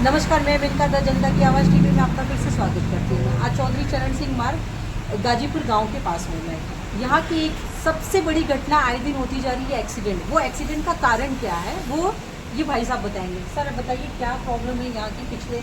नमस्कार, मैं विनता द जनता की आवाज़ टीवी में आपका फिर से स्वागत करती हूँ। आज चौधरी चरण सिंह मार्ग गाजीपुर गांव के पास हूँ मैं। यहाँ की एक सबसे बड़ी घटना आए दिन होती जा रही है, एक्सीडेंट। वो एक्सीडेंट का कारण क्या है वो ये भाई साहब बताएंगे। सर बताइए क्या प्रॉब्लम है यहाँ की। पिछले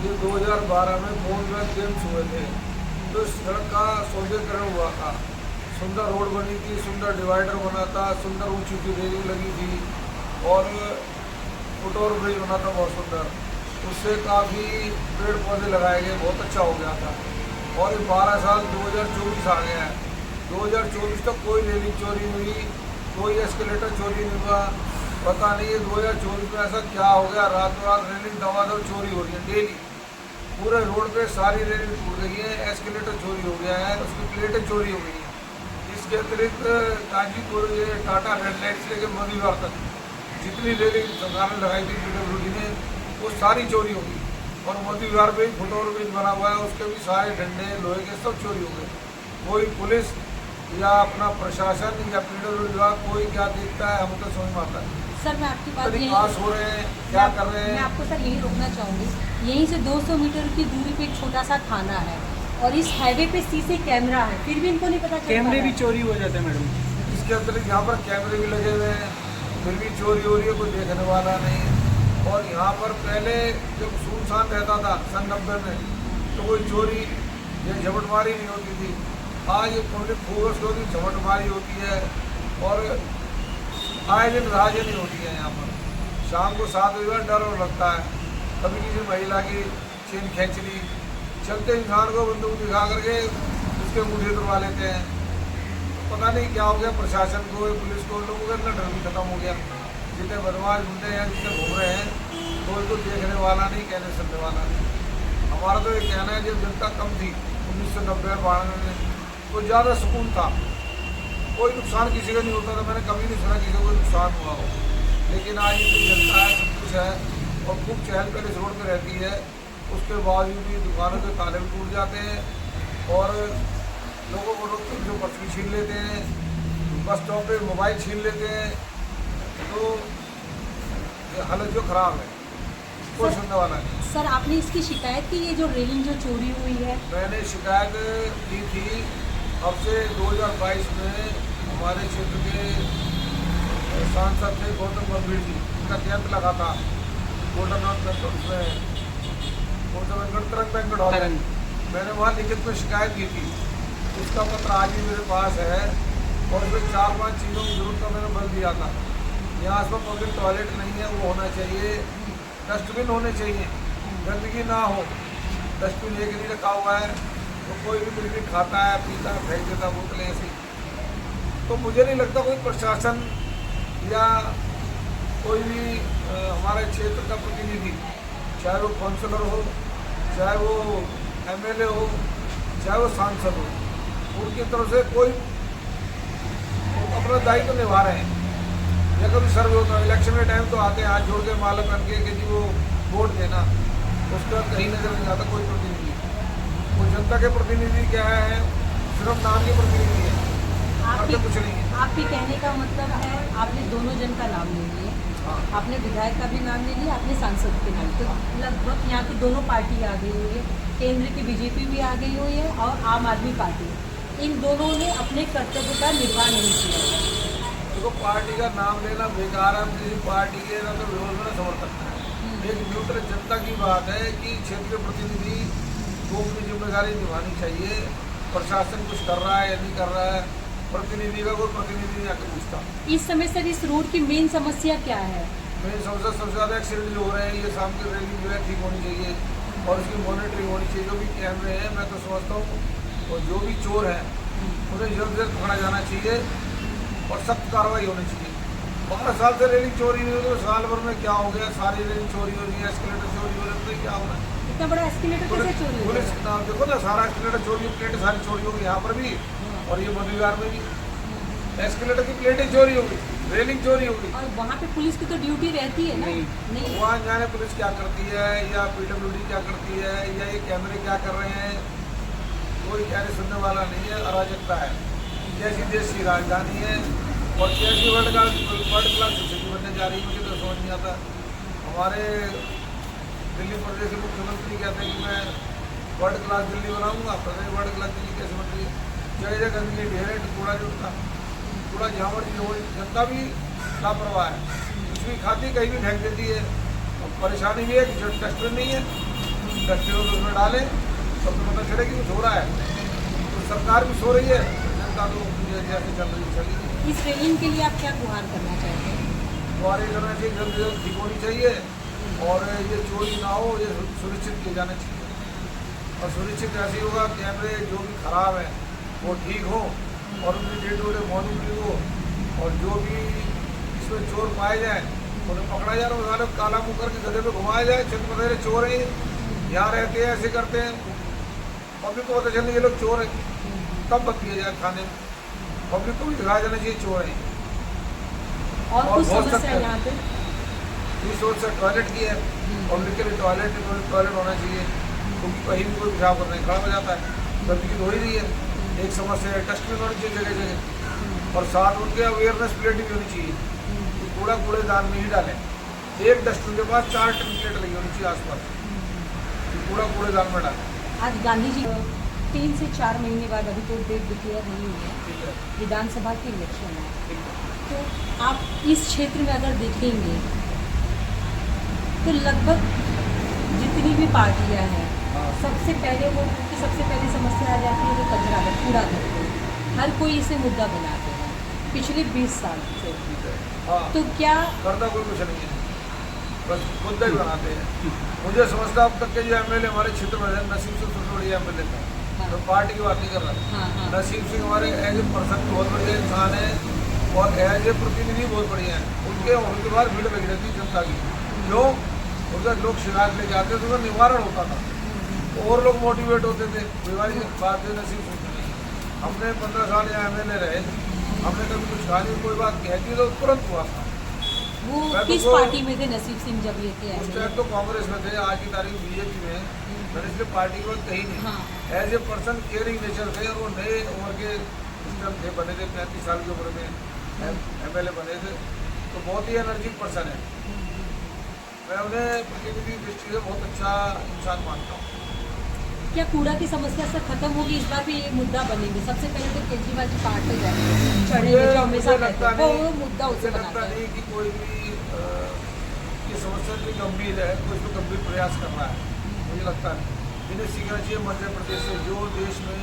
ये 2012 में कॉमनवेल्थ गेम्स हुए थे, तो इस सड़क का सौंदर्यीकरण हुआ था। सुंदर रोड बनी थी, सुंदर डिवाइडर बना था, सुंदर ऊंची ऊंची रेलिंग लगी थी और फुटओवर ब्रिज बना था बहुत सुंदर। उससे काफ़ी पेड़ पौधे लगाए गए, बहुत अच्छा हो गया था। और ये 12 साल 2024 आ गया है। 2024 तक कोई रेलिंग चोरी नहीं हुई, कोई एस्केलेटर चोरी नहीं हुआ। पता नहीं है 2024 में ऐसा क्या हो गया, रातों रात रेलिंग दबादब चोरी हो रही है डेली। पूरे रोड पे सारी रेलिंग टूट गई है, एस्केलेटर चोरी हो गया है, उसकी प्लेटें चोरी हो गई हैं। इसके अतिरिक्त गाजीपुर ये टाटा रेड लाइट से लेकर मधुवार तक जितनी रेलिंग सरकार ने लगाई थी PWD ने, वो सारी चोरी हो गई। और मधुवार पे फुटओवर ब्रिज बना हुआ है, उसके भी सारे डंडे लोहे के सब चोरी हो गए। कोई पुलिस या अपना प्रशासन या PWD विभाग कोई क्या देखता है, हम तो समझ में आता है। सर मैं आपकी बात पास हो रहे हैं, क्या कर रहे हैं। मैं आपको सर यही रोकना चाहूँगी। यहीं से 200 मीटर की दूरी पे एक छोटा सा थाना है और इस हाईवे पे CC कैमरा है, फिर भी इनको नहीं पता चलता। कैमरे भी चोरी हो जाते हैं मैडम। इसके अतिरिक्त यहाँ पर कैमरे भी लगे हुए हैं, फिर भी चोरी हो रही है, कोई देखने वाला नहीं। और यहाँ पर पहले जब सुनसान रहता था सन 90 में, तो कोई चोरी या झपटमारी नहीं होती थी। आज ये पब्लिक फोकस होती, झपटमारी होती है और आए दिन राजनी होती है। यहाँ पर शाम को 7 बजे डर लगता है, कभी किसी महिला की चेन खींच ली, चलते इंसान को बंदूक दिखा करके उसके मुंडे तुड़वा लेते हैं। पता नहीं क्या हो गया प्रशासन को, पुलिस को, लोगों का इतना डर भी खत्म हो गया। जितने बदमाश गुंडे हैं, जितने घूम रहे हैं, कोई तो देखने वाला नहीं, कहने सुनने वाला नहीं। हमारा तो ये कहना है, जब जनता कम थी 1990 और 92 में, तो ज़्यादा सुकून था, कोई नुकसान किसी का नहीं होता था। मैंने कभी नहीं सुना किसी को कोई नुकसान हुआ हो। लेकिन आज इतनी जनता है, सब कुछ है और खूब चहल पहल इस रोड पर रहती है, उसके बावजूद भी दुकानों के ताले भी टूट जाते हैं और लोगों को रोक जो पर्ची छीन लेते हैं, बस स्टॉप पे मोबाइल छीन लेते हैं। तो ये हालत जो ख़राब है, कोई सुनने वाला नहीं। सर आपने इसकी शिकायत की, ये जो रेलिंग जो चोरी हुई है? मैंने शिकायत की थी। अब से 2022 में हमारे क्षेत्र के सांसद थे गौतम गंभीर जी, उनका कैंप लगा था गोल्डन उसमें तरंग हॉल। मैंने वहाँ लिखित में शिकायत की थी, उसका पत्र आज भी मेरे पास है और उसमें 4-5 चीज़ों की जरूरत का मैंने बल दिया था। यहाँ आस पास पब्लिक टॉयलेट नहीं है, वो होना चाहिए। डस्टबिन होने चाहिए, गंदगी ना हो। डस्टबिन एक नहीं रखा हुआ है, तो कोई भी कुछ भी खाता है, पीता है, फेंक देता बोतलें ऐसी। तो मुझे नहीं लगता कोई प्रशासन या कोई भी हमारे क्षेत्र का प्रतिनिधि, चाहे वो काउंसलर हो, चाहे वो MLA हो, चाहे वो सांसद हो, उनकी तरफ से कोई अपना दायित्व निभा रहे हैं। या कभी सर्वे होता है, इलेक्शन के टाइम तो आते हैं हाथ जोड़ के माला पहन के कि जी वो वोट देना, उसका कहीं नजर नहीं आता कोई प्रतिनिधि। वो जनता के प्रतिनिधि क्या है, सिर्फ नाम के प्रतिनिधि है, आपके कुछ नहीं है। आपके कहने का मतलब है आपने दोनों जन का नाम ले लिया। हाँ। आपने विधायक का भी नाम ले लिया, आपने सांसद के नाम, तो लगभग यहाँ की दोनों पार्टी आ गई हुई है। केंद्र की BJP भी आ गई हुई है और आम आदमी पार्टी, इन दोनों ने अपने कर्तव्य का निर्वाह नहीं किया। देखो पार्टी का नाम लेना बेकार है, किसी पार्टी के ना तो विरोध में समर्थक है। एक न्यूट्रल जनता की बात है कि क्षेत्रीय प्रतिनिधि को अपनी जिम्मेदारी निभानी चाहिए। प्रशासन कुछ कर रहा है या नहीं कर रहा है, प्रतिनिधि का कोई प्रतिनिधि नहीं आकर पूछता। इस समय सर इस रोड की मेन समस्या क्या है? मेरी सबसे ज़्यादा एक्सीडेंट जो हो रहे हैं, ये शाम की रेलिंग जो है ठीक होनी चाहिए और उसकी मॉनिटरिंग होनी चाहिए। जो भी कैमरे हैं, मैं तो समझता हूँ, और जो भी चोर हैं उन्हें जल्द से जल्द पकड़ा जाना चाहिए और सख्त कार्रवाई होनी चाहिए। 12 साल से रेलिंग चोरी हुई, तो साल भर में क्या हो गया, सारी रेलिंग चोरी हो रही है, एस्केलेटर चोरी हो रही है, क्या हो रहा है? इतना बड़ा एस्केलेटर कैसे चोरी हो पुलिस गया? देखो ना, सारा एस्केलेटर चोरी, प्लेटें सारी चोरी होगी यहाँ पर भी और ये मधुवार में भी। एस्केलेटर की प्लेटें चोरी होगी, रेलिंग चोरी होगी। और वहाँ पे पुलिस की तो ड्यूटी रहती है ना? नहीं। वहाँ जाने पुलिस क्या करती है या PWD क्या करती है या ये कैमरे क्या कर रहे हैं, कोई कहने सुनने वाला नहीं है। अराजकता है, जैसी देश की राजधानी है और कैसी वर्ल्ड क्लास सोसाइटी बनने जा रही है, मुझे तो समझ नहीं आता। हमारे दिल्ली प्रदेश के मुख्यमंत्री कहते हैं कि मैं वर्ल्ड क्लास दिल्ली बनाऊंगा, प्रदेश वर्ल्ड क्लास दिल्ली कैसे बन रही है? जगह जगह गंदगी ढेर है, कूड़ा नहीं उठता, कूड़ा जहाँ मर्जी हो, जनता भी लापरवाह है, कुछ भी खाती कहीं भी फेंक देती है। और परेशानी भी है कि जो डस्टबिन नहीं है, डस्टबिन तो उसमें डालें, सबको पता चले कि कुछ हो रहा है। तो सरकार भी सो रही है, जनता तो जैसे चल रही चली। इस रेलिंग के लिए आप क्या गुहार करना चाहते हैं? गुहारें करना चाहिए, जल्द से जल्द ठीक होनी चाहिए और ये चोरी ना हो, ये सुनिश्चित किया जाना चाहिए। और सुनिश्चित ऐसे ही होगा, कैमरे जो भी खराब हैं वो ठीक हो और उनकी डेट टू डे मॉनिटरिंग हो, और जो भी इसमें चोर पाए जाए उन्हें पकड़ा जाए, और काला मुँह करके गधे पे घुमाया जाए, छत बधेरे चोर हैं, यहाँ रहते हैं, ऐसे करते हैं, पब्लिक को पता चलने ये लोग चोर हैं, तब बंद किया जाए थाने में, पब्लिक को भी दिखाया जाना चाहिए चोर हैं। और कुछ बहुत समस्या सख्त है है। यहाँ पे? इस सोच से टॉयलेट की है, पब्लिक के लिए टॉयलेट होना चाहिए, क्योंकि कहीं भी कोई पेशाब करने खड़ा हो जाता है, गंदगी तो हो ही रही है। एक समस्या है, डस्टबिन होनी चाहिए जगह जगह, और साथ उनके अवेयरनेस प्लेट भी होनी चाहिए कि कूड़ा कूड़ेदान में ही डालें। एक डस्टबिन के पास 4 टन प्लेट लगी होनी चाहिए आसपास, कि कूड़ा कूड़ेदान में डालें। आज गांधी जी 3 से 4 महीने बाद, अभी तो डेट डिक्लेयर नहीं हुई है, ठीक है, विधानसभा की इलेक्शन है, ठीक है। तो आप इस क्षेत्र में अगर देखेंगे तो लगभग जितनी भी पार्टियां हैं, हाँ। सबसे पहले वो की सबसे पहली समस्या आ जाती है कि कचरा है, कूड़ा करते हैं, हर कोई इसे मुद्दा बनाते हैं पिछले 20 साल से। ठीक है, हाँ, तो क्या करना कोई कुछ नहीं है, बस मुद्दा ही बनाते हैं। मुझे समझता अब तक के जो एमएलए हमारे क्षेत्र में है, नसीब सिंह सबसे बढ़िया एमएलए था, हाँ। तो पार्टी की बात नहीं कर रहा। हाँ हाँ नसीब सिंह हमारे एज ए पर्सन बहुत बढ़िया इंसान है, और एज ए प्रतिनिधि बहुत बढ़िया है। उनके बाद भीड़ लगी रहती जनता की, जो उनका लोग शिकायत लेके आते थे, तो उसका निवारण होता था, तो और लोग मोटिवेट होते थे। बीमारी की बात है नसीब सिंह की। हमने 15 साल यहाँ एमएलए रहे, हमने कभी कुछ कहा नहीं, कोई बात कहती तो तुरंत हुआ था। वो मैं तो किस वो- पार्टी में थे नसीब सिंह जब ये थे उस ऐसे? टाइम तो कांग्रेस में थे, आज की तारीख बीजेपी में, मैंने इसलिए पार्टी की बात कही नहीं। हाँ। As a person caring nature थे, और वो नए उम्र के सिस्टम थे, बने थे 35 साल की उम्र में एमएलए बने थे, तो बहुत ही एनर्जिक पर्सन है। मैं उन्हें प्रतिनिधि दृष्टि से बहुत अच्छा इंसान मानता हूँ। क्या कूड़ा की समस्या से खत्म होगी? इस बार भी ये मुद्दा बनेंगे। सबसे पहले तो केजरीवाल जी पार्ट पे जाएंगे, चढ़ेंगे, जो हमेशा मुझे कहते लगता हैं, वो नहीं, मुद्दा मुझे उसे लगता बनाते हैं। नहीं कि कोई भी ये समस्या इतनी गंभीर है, कोई इसमें गंभीर प्रयास कर रहा है, मुझे लगता नहीं। इन्हें सीखना चाहिए मध्य प्रदेश से, जो देश में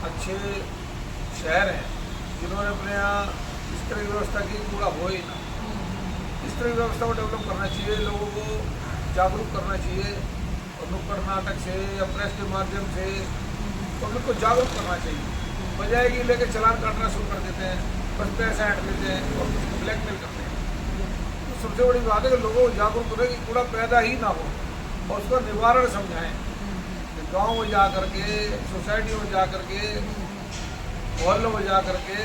अच्छे शहर हैं, जिन्होंने अपने यहाँ इस तरह की व्यवस्था की, कूड़ा हो ही ना, इस तरह की व्यवस्था को डेवलप करना चाहिए, लोगों को जागरूक करना चाहिए, और नुक्कड़ नाटक से या प्रेस के माध्यम से पब्लिक को जागरूक करना चाहिए। बजाय कि लेके चलान काटना शुरू कर देते हैं, बस पैसा ऐंठ लेते हैं और ब्लैकमेल करते हैं। तो सबसे बड़ी बात है कि लोगों को जागरूक करें कि कूड़ा पैदा ही ना हो, और उसका निवारण समझाएं। गाँव में जा करके, सोसाइटी में जा करके, मोहल्लों में जा करके,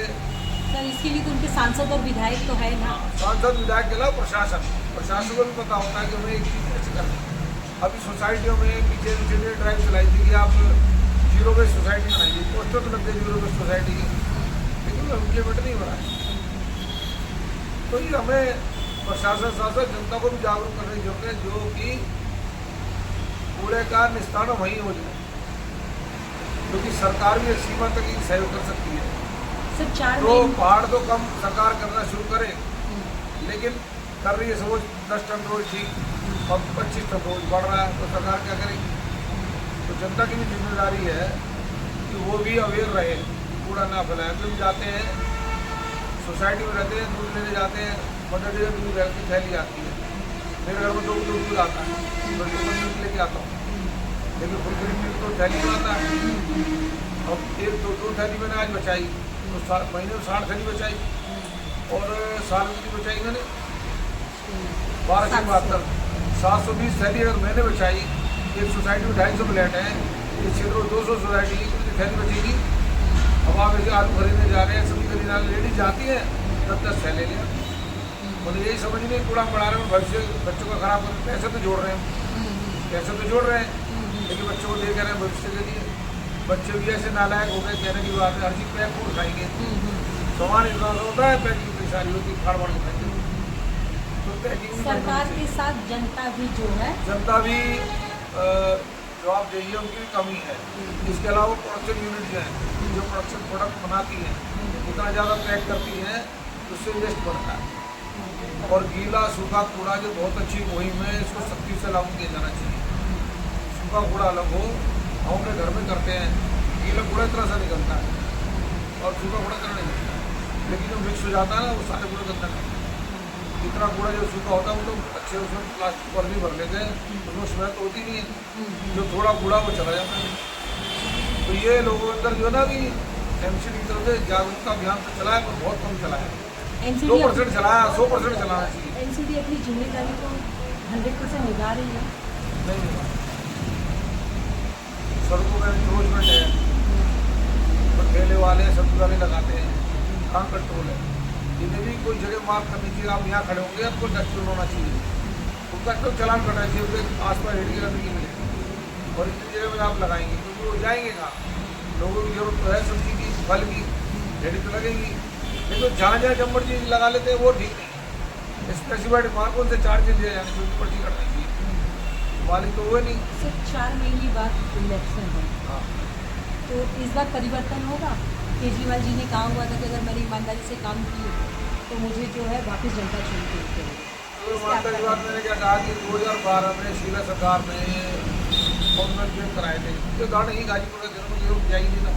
सर इसके लिए तो उनके सांसद और विधायक तो है ना। सांसद विधायक के अलावा प्रशासन को भी पता होता है कि हमें एक चीज़ कैसे करनी है। अभी सोसाइटियों में पीछे ड्राइव चलाई थी कि आप जीरो वेस्ट सोसाइटी बनाइए, पोस्टर तो लगते जीरो वेस्ट सोसाइटी के, लेकिन इम्प्लीमेंट नहीं हो रहा है। तो ये हमें प्रशासन साथ जनता को भी जागरूक करने की जरूरत है, जो कि कूड़े का निस्तारण वहीं हो जाए, क्योंकि सरकार भी एक सीमा तक ही सहयोग कर सकती है। सर 4 तो महीने पहाड़ तो कम सरकार करना शुरू करे, लेकिन कर रही है समझ 10 टन रोज ठीक, अब 25 टन रोज बढ़ रहा है, तो सरकार क्या करेगी? तो जनता की भी जिम्मेदारी है कि वो भी अवेयर रहे, कूड़ा ना फैलाए। हम जाते हैं सोसाइटी में रहते हैं, दूध लेने जाते हैं, मदर डेयर दूध की थैली आती है, मेरे घर में 2 किलो दूध आता है, मैं 2 मिल्क लेके आता हूँ, लेकिन फुल क्रीम मिल्क तो थैली में आता है। अब 1-2 थैली मैंने आज बचाई, तो महीने में 60 थैली बचाई, और साल की बचाई मैंने 1272, 720 थैली अगर मैंने बचाई। एक सोसाइटी में 250 फ्लैट है, इस क्षेत्र में 200 सोसाइटी की, कितनी थैली बचेगी? अब आप ऐसे आलू खरीदने जा रहे हैं, सब्जी खरीदने लेडीज जाती है, 10-10 थैले लिया। मुझे यही समझ नहीं, कूड़ा बढ़ा रहे हैं, भविष्य बच्चों का खराब कर रहे हैं। पैसे तो जोड़ रहे हैं, पैसे तो जोड़ रहे हैं, लेकिन बच्चों को दे कह रहे हैं भविष्य के लिए। बच्चे भी ऐसे नालायक हो गए, कहने की बात है, हर चीज़ पैक फूड खाएंगे, सामान इतना होता है, पैकिंग इतनी सारी होती है, फाड़ फाड़ के खाएंगे। तो पैकिंग भी सरकार करनी के चाहिए। साथ जनता भी जो है जनता भी जवाब देही है, उनकी भी कमी है। इसके अलावा प्रोडक्शन यूनिट जो है, जो प्रोडक्शन प्रोडक्ट बनाती हैं, जितना ज़्यादा पैक करती हैं उससे वेस्ट बढ़ता है। और गीला सूखा कूड़ा जो बहुत अच्छी मुहिम है, इसको सख्ती से लागू किया जाना चाहिए। सूखा कूड़ा अलग हो, हम अपने घर में करते हैं, गीला कूड़ा इस तरह से निकलता है और सूखा कूड़ा तरह नहीं निकलता है। लेकिन जो मिक्स हो जाता है ना, वो सारे कूड़े गंदा करता है। इतना कूड़ा जो सूखा होता है वो तो अच्छे उसमें प्लास्टिक पर भी भर लेते हैं, उसमें स्मेल तो होती नहीं है। जो थोड़ा कूड़ा वो चला जाता है। तो ये लोगों के अंदर जो है ना, अभी एमसीडी की तरफ से जागरूकता अभियान तो चला है, पर बहुत कम चला है। एनसीडी 2% चलाया, 100% चलाना चाहिए। एनसीडी अपनी जिम्मेदारी को 100% निभा रही है। नहीं, सड़कों का एनक्रोचमेंट है, तो ठेले वाले सब्जी वाले लगाते हैं, कहाँ कंट्रोल है। जिन्हें भी कोई जगह मार्क करनी चाहिए, आप यहाँ खड़े होंगे, आपको डस्टबिन होना चाहिए, उनका तो चलान करना चाहिए, उनके आसपास रेडी करने की मिले। और इतनी जगह में आप लगाएंगे क्योंकि वो जाएंगे कहाँ। लोगों की जरूरत तो है सब्जी की, फल की, रेडी तो लगेगी। नहीं तो जहाँ जहाँ जब मर्जी लगा लेते हैं वो ठीक नहीं है। स्पेसिफाइड मार्क उनसे चार्ज दिया जाना चाहिए, उनकी पर्ची करनी चाहिए। मालिक तो हुए नहीं। सिर्फ 4 महीने बाद इलेक्शन है, हाँ, तो इस बार परिवर्तन होगा। केजरीवाल जी ने कहा हुआ था कि अगर मैंने ईमानदारी से काम किए तो मुझे जो है वापस जनता चुन के देगी। तो माता की बात मैंने क्या कहा कि 2012 में शीला सरकार ने कॉन्वेंट कराए थे, तो गाड़ी ही गाजीपुर के दिनों में योग जाएगी ना।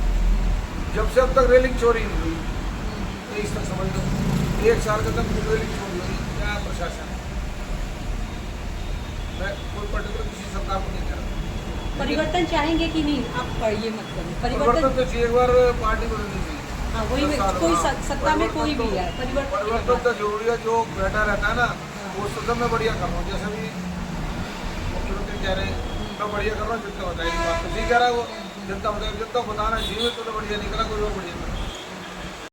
जब से अब तक रेलिंग चोरी नहीं हुई, तो इस तक समझ लो 1 साल के तक रेलिंग चोरी हुई। क्या प्रशासन है, मैं कोई पर्टिकुलर किसी सरकार को नहीं कह रहा। परिवर्तन चाहेंगे कि नहीं, आप ये मत करिए। परिवर्तन तो चाहिए, एक बार पार्टी बदलनी चाहिए। हाँ, वही में 10 साल कोई बाद। सत्ता में कोई भी है, परिवर्तन तो जरूरी है। जो बैठा रहता है ना, वो सदन में बढ़िया कर रहा हूँ, जैसे भी मुख्यमंत्री कह रहे हैं मैं बढ़िया कर रहा हूँ, जनता बताएगी बात तो ठीक कह रहा है वो। जनता बताएगी, जनता को बताना चाहिए, तो बढ़िया नहीं करा, कोई और बढ़िया